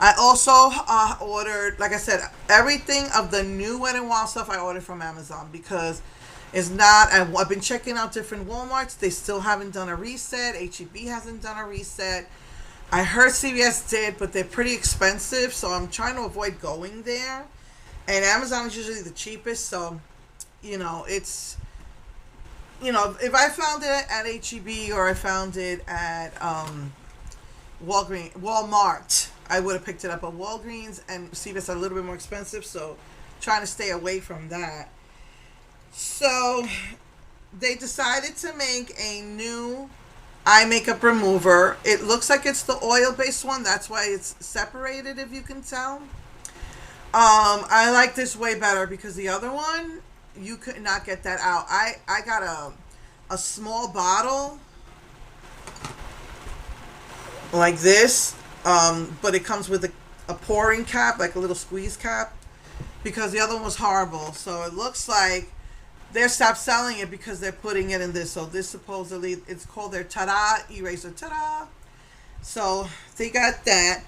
I also ordered, like I said, everything of the new Wet and Wild stuff I ordered from Amazon because it's not. I've been checking out different WalMarts. They still haven't done a reset. HEB hasn't done a reset. I heard CVS did, but they're pretty expensive, so I'm trying to avoid going there. And Amazon is usually the cheapest, so it's if I found it at HEB or I found it at Walmart, I would have picked it up. But Walgreens and CVS are a little bit more expensive, so trying to stay away from that. So they decided to make a new eye makeup remover. It looks like it's the oil based one. That's why it's separated, if you can tell. I like this way better because the other one you could not get that out. I got a small bottle like this, but it comes with a pouring cap, like a little squeeze cap, because the other one was horrible. So it looks like they're stopped selling it because they're putting it in this. So this supposedly it's called their Tada eraser. Tada! So they got that.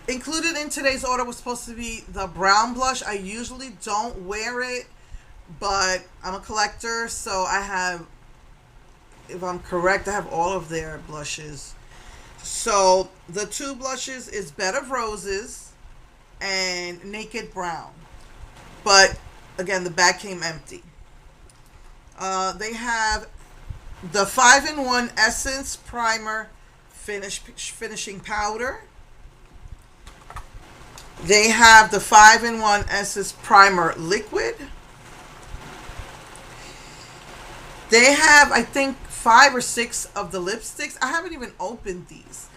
Included in today's order was supposed to be the brown blush. I usually don't wear it, but I'm a collector, so I have, if I'm correct, I have all of their blushes. So the two blushes is Bed of Roses and Naked Brown. But again, the bag came empty. They have the 5-in-1 Essence Primer Finishing Powder. They have the 5-in-1 Essence Primer Liquid. They have, I think, 5 or 6 of the lipsticks. I haven't even opened these.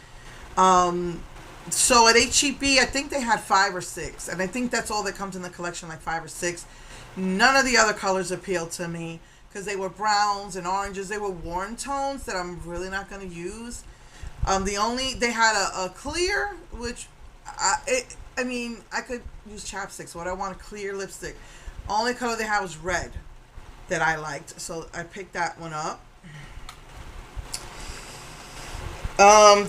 So at HEB, I think they had 5 or 6, and I think that's all that comes in the collection, like 5 or 6. None of the other colors appealed to me because they were browns and oranges. They were warm tones that I'm really not going to use. They had a clear, which I mean, I could use chapstick. So what I want, a clear lipstick. Only color they had was red that I liked, so I picked that one up.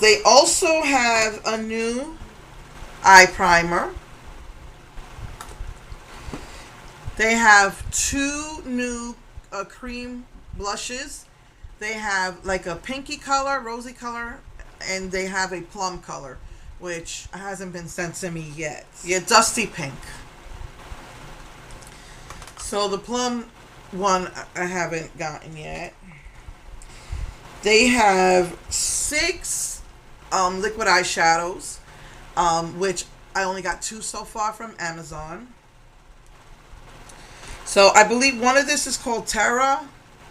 They also have a new eye primer. They have 2 new cream blushes. They have like a pinky color, rosy color, and they have a plum color, which hasn't been sent to me yet. Yeah, dusty pink. So the plum one I haven't gotten yet. They have 6 liquid eyeshadows, which I only got 2 so far from Amazon. So I believe one of this is called Terra,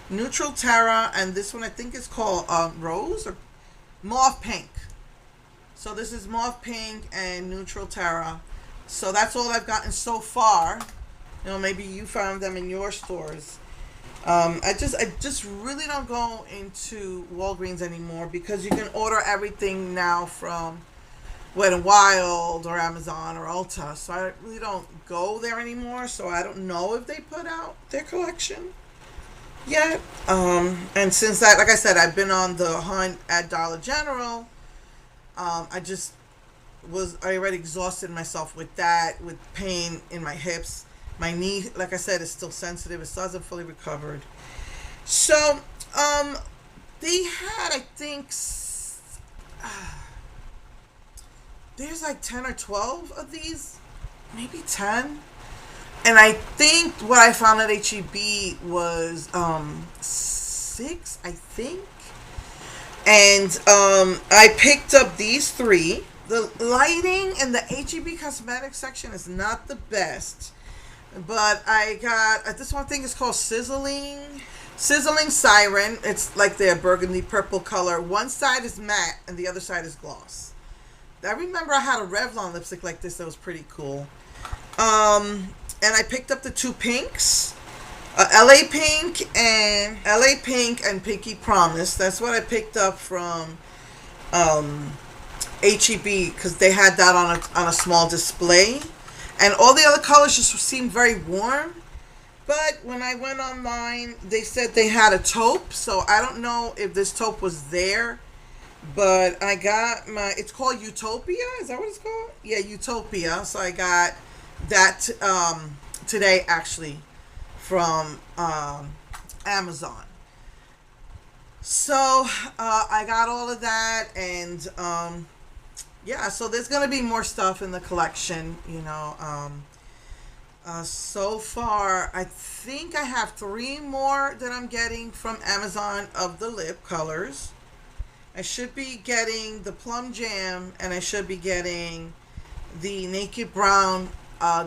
Neutral Terra, and this one I think is called Rose or Mauve Pink. So this is Mauve Pink and Neutral Terra. So that's all I've gotten so far. Maybe you found them in your stores. I just really don't go into Walgreens anymore because you can order everything now from Wet and Wild or Amazon or Ulta. So I really don't go there anymore. So I don't know if they put out their collection yet. And since that, like I said, I've been on the hunt at Dollar General. I already exhausted myself with that, with pain in my hips. My knee, like I said, is still sensitive. It still hasn't fully recovered. So, they had, I think, there's like 10 or 12 of these, maybe 10. And I think what I found at HEB was 6, I think. And I picked up these 3. The lighting in the HEB cosmetics section is not the best. But I got, this one thing is called Sizzling Siren. It's like their burgundy purple color. One side is matte and the other side is gloss. I remember I had a Revlon lipstick like this that was pretty cool. And I picked up the 2 pinks. LA Pink and Pinky Promise. That's what I picked up from HEB because they had that on a small display. And all the other colors just seemed very warm. But when I went online, they said they had a taupe. So I don't know if this taupe was there But I got my, it's called Utopia. Is that what it's called? Yeah, Utopia. So I got that today actually from Amazon. So I got all of that, and yeah, so there's gonna be more stuff in the collection. So far, I think I have three more that I'm getting from Amazon of the lip colors. I should be getting the Plum Jam, and I should be getting the Naked Brown.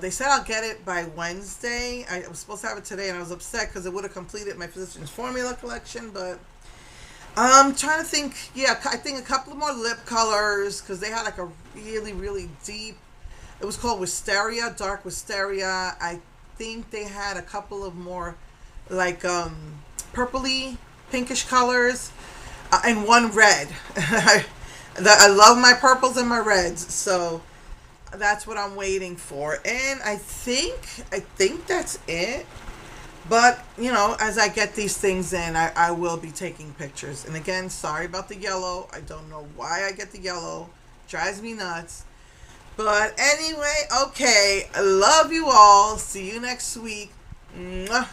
They said I'll get it by Wednesday. I was supposed to have it today, and I was upset because it would have completed my Physicians Formula collection. But I'm trying to think. Yeah, I think a couple of more lip colors because they had like a really, really deep. It was called Wisteria, Dark Wisteria. I think they had a couple of more like purpley, pinkish colors, and one red. I love my purples and my reds, so that's what I'm waiting for. And I think that's it. But as I get these things in, I will be taking pictures. And again, sorry about the yellow. I don't know why I get the yellow. Drives me nuts. But anyway, okay. I love you all. See you next week. Mwah.